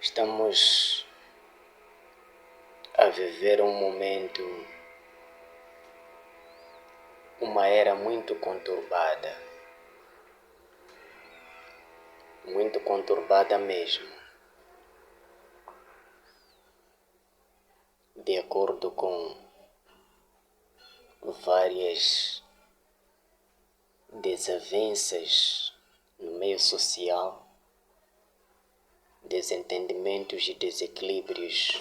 Estamos a viver um momento, uma era muito conturbada mesmo, de acordo com várias desavenças no meio social, desentendimentos e desequilíbrios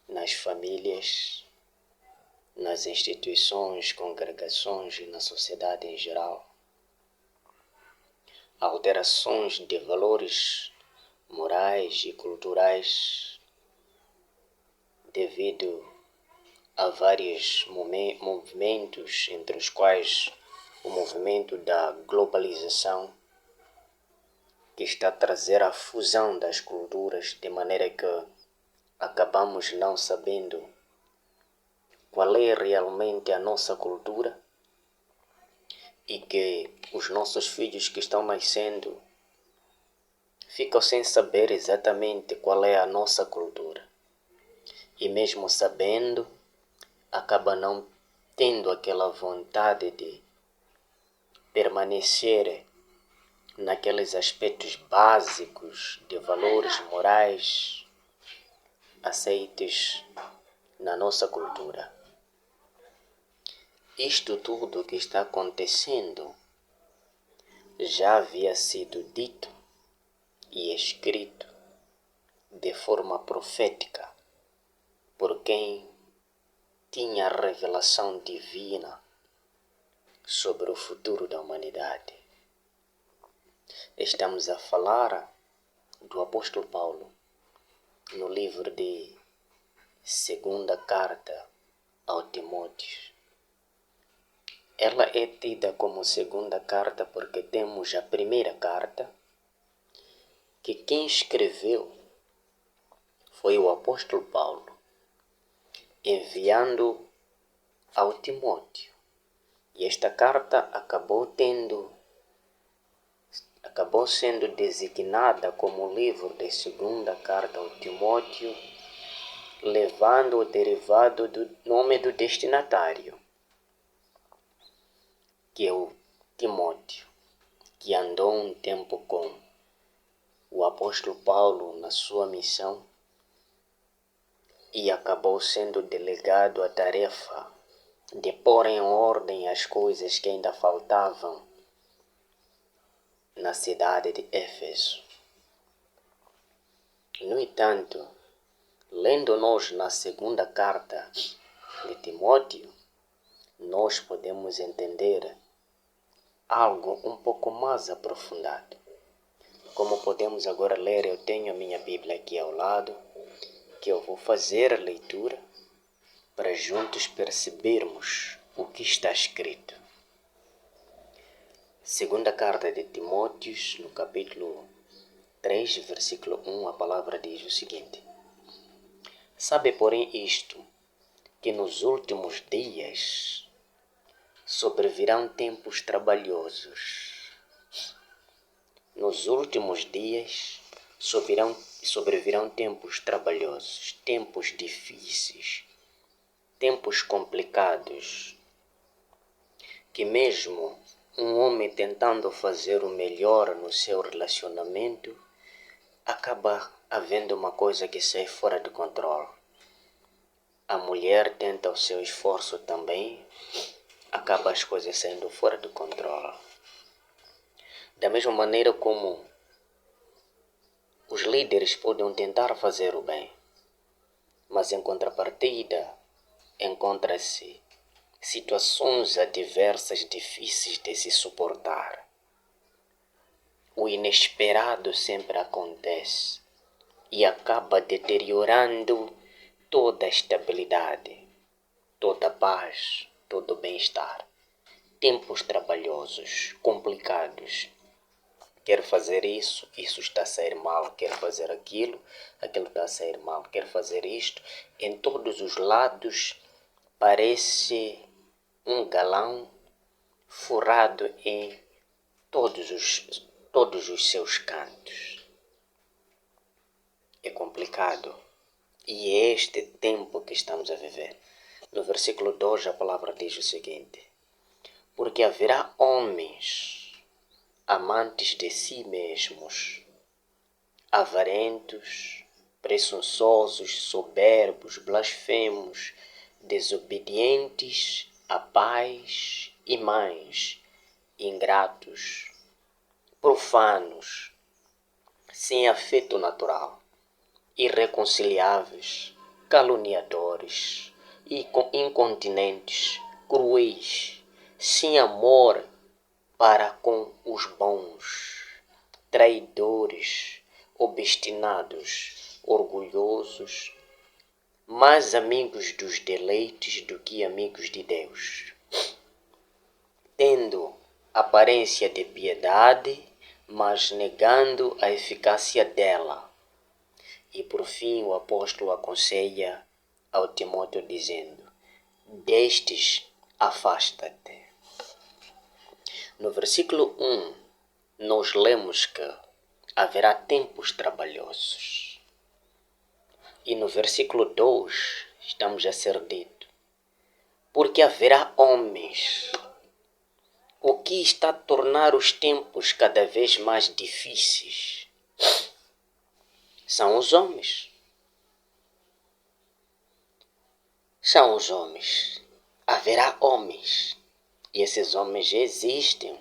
nas famílias, nas instituições, congregações e na sociedade em geral. Alterações de valores morais e culturais devido a vários movimentos, entre os quais o movimento da globalização, que está a trazer a fusão das culturas, de maneira que acabamos não sabendo qual é realmente a nossa cultura e que os nossos filhos que estão nascendo ficam sem saber exatamente qual é a nossa cultura. E mesmo sabendo, acaba não tendo aquela vontade de permanecer naqueles aspectos básicos de valores morais aceitos na nossa cultura. Isto tudo que está acontecendo já havia sido dito e escrito de forma profética por quem tinha a revelação divina sobre o futuro da humanidade. Estamos a falar do apóstolo Paulo no livro de Segunda Carta ao Timóteo. Ela é tida como segunda carta porque temos a primeira carta, que quem escreveu foi o apóstolo Paulo, enviando ao Timóteo. E esta carta acabou sendo designada como livro de segunda carta ao Timóteo, levando o derivado do nome do destinatário, que é o Timóteo, que andou um tempo com o apóstolo Paulo na sua missão e acabou sendo delegado a tarefa de pôr em ordem as coisas que ainda faltavam na cidade de Éfeso. No entanto, lendo nós na segunda carta de Timóteo, nós podemos entender algo um pouco mais aprofundado. Como podemos agora ler, eu tenho a minha Bíblia aqui ao lado, que eu vou fazer a leitura para juntos percebermos o que está escrito. Segunda carta de Timóteo, no capítulo 3, versículo 1, a palavra diz o seguinte: Sabe, porém, isto, que nos últimos dias sobrevirão tempos trabalhosos. Nos últimos dias sobrevirão tempos trabalhosos, tempos difíceis, tempos complicados, que mesmo um homem tentando fazer o melhor no seu relacionamento, acaba havendo uma coisa que sai fora de controle. A mulher tenta o seu esforço também, acaba as coisas saindo fora de controle. Da mesma maneira como os líderes podem tentar fazer o bem, mas em contrapartida encontra-se situações adversas difíceis de se suportar. O inesperado sempre acontece e acaba deteriorando toda a estabilidade, toda a paz, todo o bem-estar. Tempos trabalhosos, complicados. Quer fazer isso está a sair mal. Quer fazer aquilo está a sair mal. Quer fazer isto, em todos os lados parece um galão furado em todos os seus cantos. complicado. E é este tempo que estamos a viver. No versículo 2 a palavra diz o seguinte: porque haverá homens amantes de si mesmos, avarentos, presunçosos, soberbos, blasfemos, desobedientes a pais e mães, ingratos, profanos, sem afeto natural, irreconciliáveis, caluniadores, incontinentes, cruéis, sem amor para com os bons, traidores, obstinados, orgulhosos, mais amigos dos deleites do que amigos de Deus, tendo aparência de piedade, mas negando a eficácia dela. E por fim o apóstolo aconselha ao Timóteo dizendo: destes afasta-te. No versículo 1, nós lemos que haverá tempos trabalhosos. E no versículo 2, estamos a ser dito: porque haverá homens. O que está a tornar os tempos cada vez mais difíceis são os homens. São os homens. Haverá homens. E esses homens existem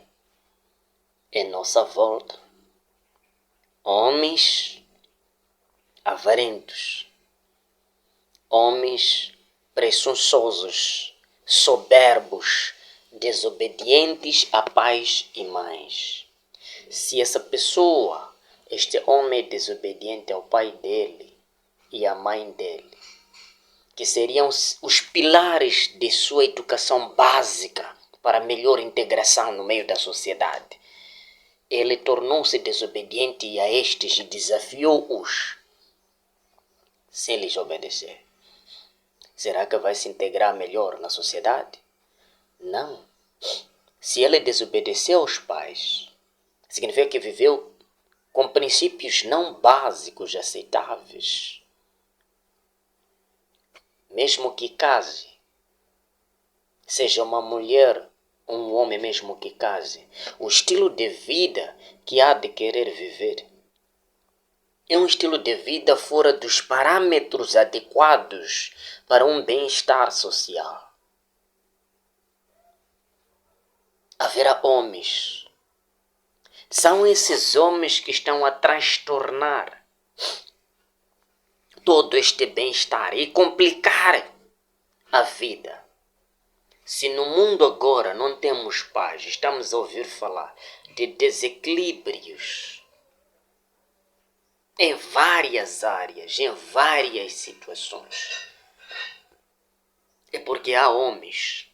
em nossa volta. Homens avarentos. Homens presunçosos, soberbos, desobedientes a pais e mães. Se essa pessoa, este homem é desobediente ao pai dele e à mãe dele, que seriam os pilares de sua educação básica para melhor integração no meio da sociedade, ele tornou-se desobediente a estes e desafiou-os sem lhes obedecer. Será que vai se integrar melhor na sociedade? Não. Se ele desobedeceu aos pais, significa que viveu com princípios não básicos aceitáveis. Mesmo que case, seja uma mulher ou um homem mesmo que case, o estilo de vida que há de querer viver é um estilo de vida fora dos parâmetros adequados para um bem-estar social. Haverá homens. São esses homens que estão a transtornar todo este bem-estar e complicar a vida. Se no mundo agora não temos paz, estamos a ouvir falar de desequilíbrios em várias áreas, em várias situações. É porque há homens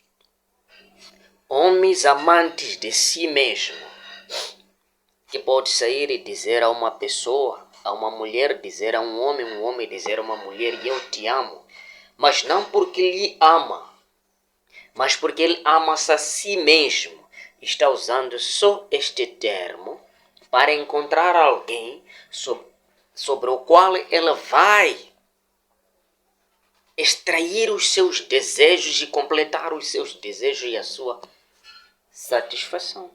amantes de si mesmo, que pode sair e dizer a uma pessoa, a uma mulher dizer a um homem dizer a uma mulher: eu te amo, mas não porque lhe ama, mas porque ele ama-se a si mesmo. Está usando só este termo para encontrar alguém sobre o qual ela vai extrair os seus desejos e completar os seus desejos e a sua satisfação.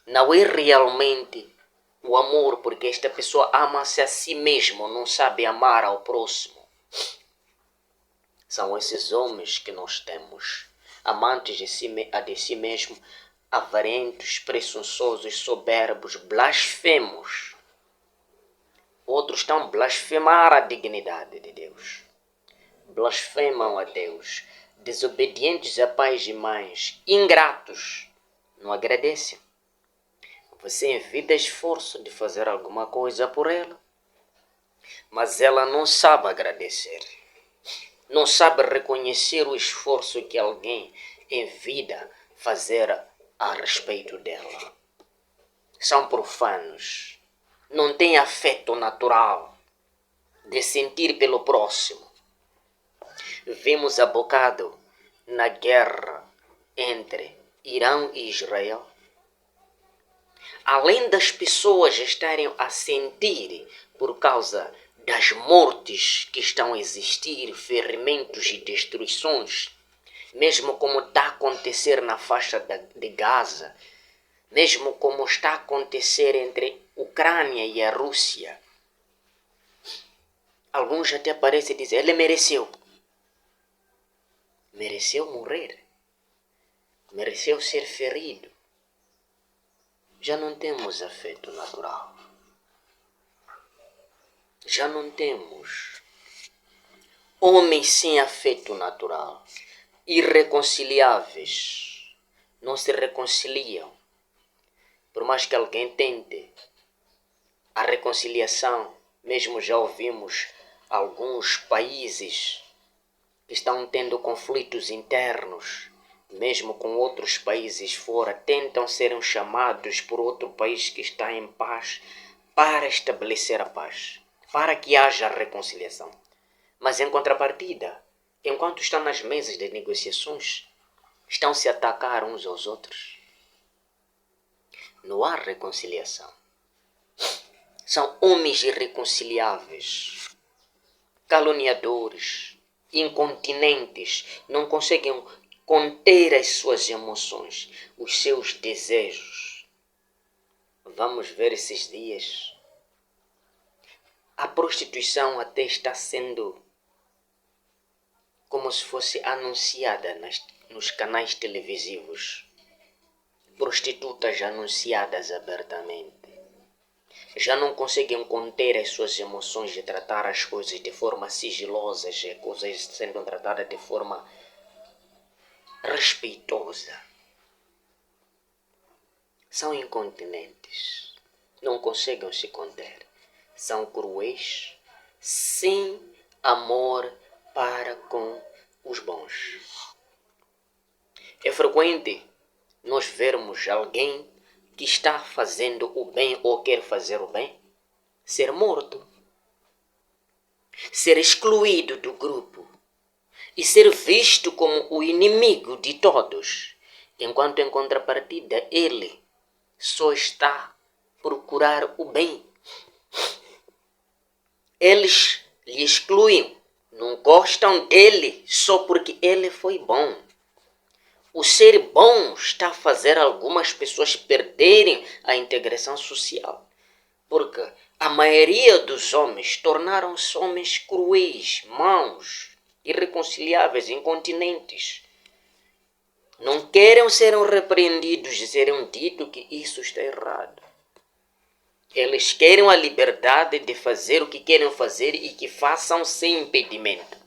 Não é realmente o amor, porque esta pessoa ama-se a si mesmo, não sabe amar ao próximo. São esses homens que nós temos, amantes de si mesmo, avarentos, presunçosos, soberbos, blasfemos. Outros estão a blasfemar a dignidade de Deus. Blasfemam a Deus, desobedientes a pais e mães, ingratos, não agradecem. Você envia esforço de fazer alguma coisa por ela, mas ela não sabe agradecer. Não sabe reconhecer o esforço que alguém envia fazer a respeito dela. São profanos. Não têm afeto natural de sentir pelo próximo. Vimos há bocado na guerra entre Irã e Israel. Além das pessoas estarem a sentir por causa das mortes que estão a existir, ferimentos e destruições, mesmo como está a acontecer na faixa de Gaza, mesmo como está a acontecer entre Ucrânia e a Rússia. Alguns até parecem dizer, ele mereceu. Mereceu morrer. Mereceu ser ferido. Já não temos afeto natural. Já não temos. Homens sem afeto natural, irreconciliáveis, não se reconciliam. Por mais que alguém tente a reconciliação, mesmo já ouvimos alguns países que estão tendo conflitos internos, mesmo com outros países fora, tentam ser chamados por outro país que está em paz para estabelecer a paz, para que haja reconciliação. Mas em contrapartida, enquanto estão nas mesas de negociações, estão se a atacar uns aos outros. Não há reconciliação. São homens irreconciliáveis, caluniadores, incontinentes, não conseguem conter as suas emoções, os seus desejos. Vamos ver esses dias. A prostituição até está sendo como se fosse anunciada nos canais televisivos. Prostitutas anunciadas abertamente. Já não conseguem conter as suas emoções de tratar as coisas de forma sigilosa, as coisas sendo tratadas de forma respeitosa. São incontinentes, não conseguem se conter. São cruéis, sem amor para com os bons. É frequente nós vermos alguém que está fazendo o bem ou quer fazer o bem ser morto, ser excluído do grupo e ser visto como o inimigo de todos, enquanto em contrapartida ele só está a procurar o bem. Eles lhe excluem, não gostam dele só porque ele foi bom. O ser bom está a fazer algumas pessoas perderem a integração social, porque a maioria dos homens tornaram-se homens cruéis, maus, irreconciliáveis, incontinentes. Não querem ser repreendidos e serem dito que isso está errado. Eles querem a liberdade de fazer o que querem fazer e que façam sem impedimento.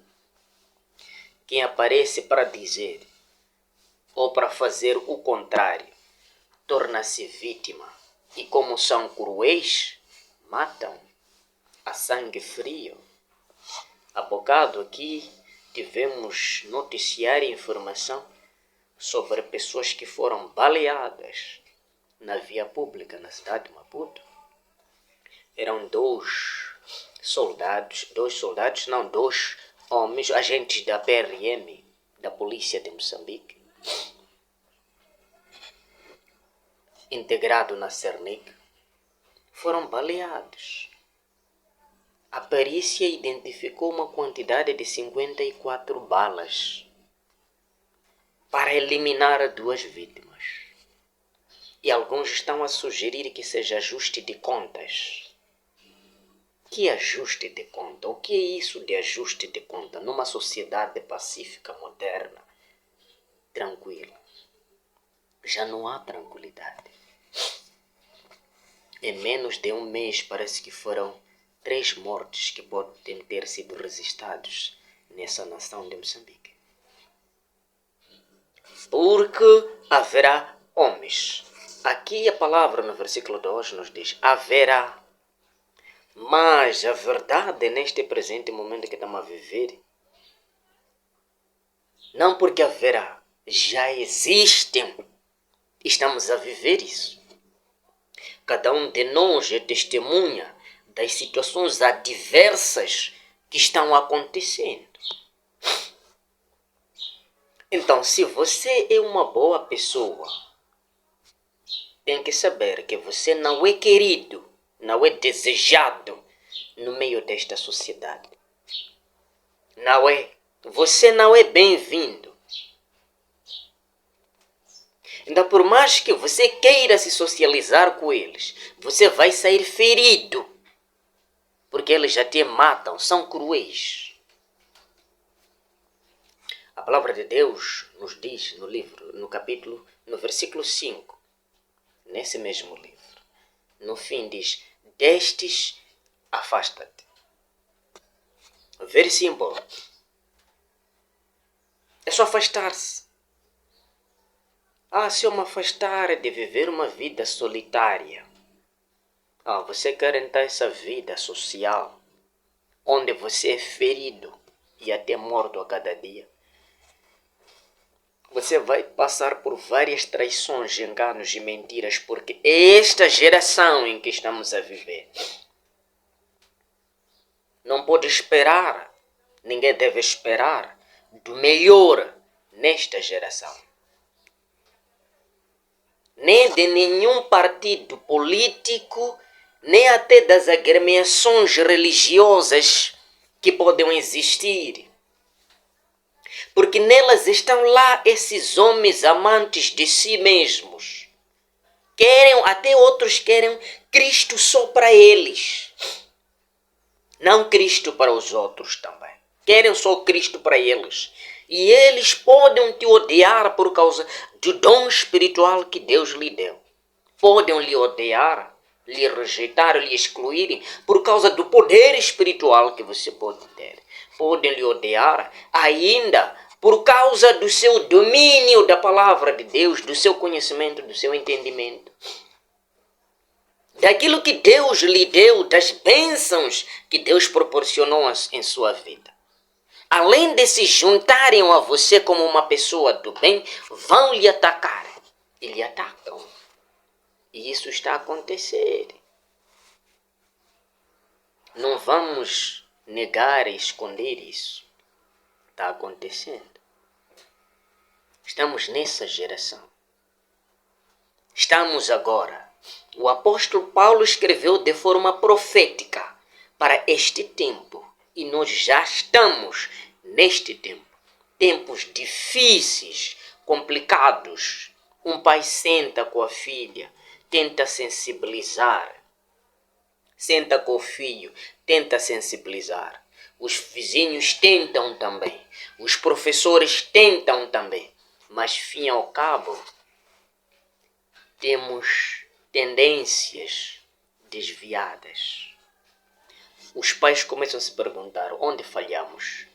Quem aparece para dizer ou para fazer o contrário, torna-se vítima. E como são cruéis, matam a sangue frio. Há bocado aqui tivemos noticiar e informação sobre pessoas que foram baleadas na via pública na cidade de Maputo. Eram dois homens, agentes da PRM, da Polícia de Moçambique, integrado na Cernic, foram baleados. A perícia identificou uma quantidade de 54 balas para eliminar 2 vítimas. E alguns estão a sugerir que seja ajuste de contas. Que ajuste de conta? O que é isso de ajuste de conta numa sociedade pacífica, moderna, tranquila? Já não há tranquilidade. Em menos de um mês parece que foram 3 mortes que podem ter sido registrados nessa nação de Moçambique. Porque haverá homens. Aqui a palavra no versículo 2 nos diz, haverá. Mas a verdade neste presente momento que estamos a viver, não porque haverá, já existem. Estamos a viver isso. Cada um de nós é testemunha das situações adversas que estão acontecendo. Então, se você é uma boa pessoa, tem que saber que você não é querido, não é desejado no meio desta sociedade. Não é? Você não é bem-vindo. Então, por mais que você queira se socializar com eles, você vai sair ferido. Porque eles já te matam, são cruéis. A palavra de Deus nos diz no livro, no versículo 5, nesse mesmo livro, no fim diz, destes afasta-te. Very simple. É só afastar-se. Se eu me afastar de viver uma vida solitária. Você quer então essa vida social, onde você é ferido e até morto a cada dia. Você vai passar por várias traições, enganos e mentiras, porque é esta geração em que estamos a viver. Não pode esperar, ninguém deve esperar do melhor nesta geração. Nem de nenhum partido político, nem até das agremiações religiosas que podem existir. Porque nelas estão lá esses homens amantes de si mesmos. Até outros querem Cristo só para eles. Não Cristo para os outros também. Querem só Cristo para eles. E eles podem te odiar por causa do dom espiritual que Deus lhe deu. Podem lhe odiar, lhe rejeitar, lhe excluírem por causa do poder espiritual que você pode ter. Podem lhe odiar ainda por causa do seu domínio da palavra de Deus, do seu conhecimento, do seu entendimento. Daquilo que Deus lhe deu, das bênçãos que Deus proporcionou em sua vida. Além de se juntarem a você como uma pessoa do bem, vão lhe atacar. E lhe atacam. E isso está a acontecer. Não vamos negar e esconder isso. Está acontecendo. Estamos nessa geração. Estamos agora. O apóstolo Paulo escreveu de forma profética para este tempo. E nós já estamos neste tempo. Tempos difíceis, complicados. Um pai senta com a filha, tenta sensibilizar. Senta com o filho, tenta sensibilizar. Os vizinhos tentam também. Os professores tentam também. Mas, fim ao cabo, temos tendências desviadas. Os pais começam a se perguntar, onde falhamos?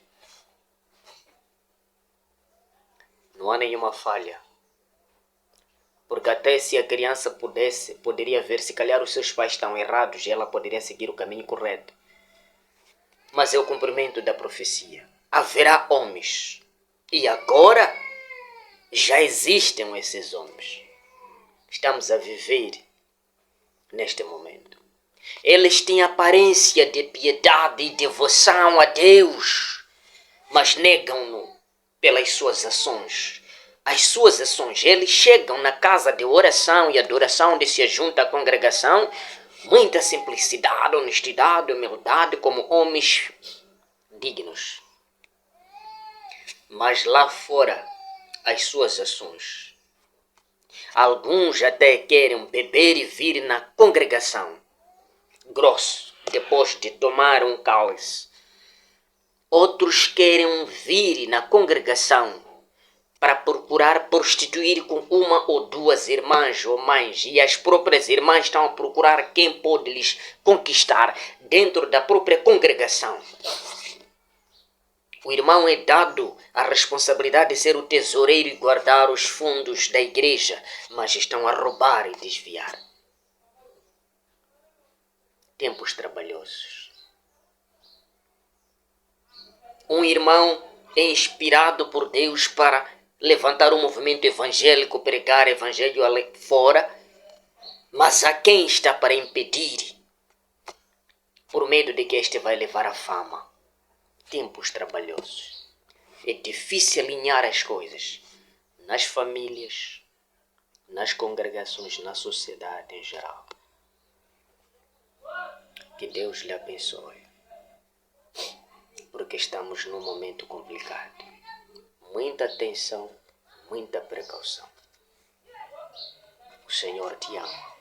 Não há nenhuma falha. Porque até se a criança poderia ver, se calhar os seus pais estão errados e ela poderia seguir o caminho correto. Mas é o cumprimento da profecia. Haverá homens. E agora já existem esses homens. Estamos a viver neste momento. Eles têm aparência de piedade e devoção a Deus, mas negam-no pelas suas ações. As suas ações, eles chegam na casa de oração e adoração onde se ajunta a congregação, muita simplicidade, honestidade, humildade, como homens dignos. Mas lá fora, as suas ações. Alguns até querem beber e vir na congregação, grosso, depois de tomar um cálice. Outros querem vir na congregação para procurar prostituir com uma ou duas irmãs ou mães, e as próprias irmãs estão a procurar quem pode lhes conquistar dentro da própria congregação. O irmão é dado a responsabilidade de ser o tesoureiro e guardar os fundos da igreja, mas estão a roubar e desviar. Tempos trabalhosos. Um irmão é inspirado por Deus para levantar um movimento evangélico, pregar evangelho ali fora, mas há quem está para impedir, por medo de que este vai levar a fama. Tempos trabalhosos. É difícil alinhar as coisas nas famílias, nas congregações, na sociedade em geral. Que Deus lhe abençoe, porque estamos num momento complicado. Muita atenção, muita precaução. O Senhor te ama.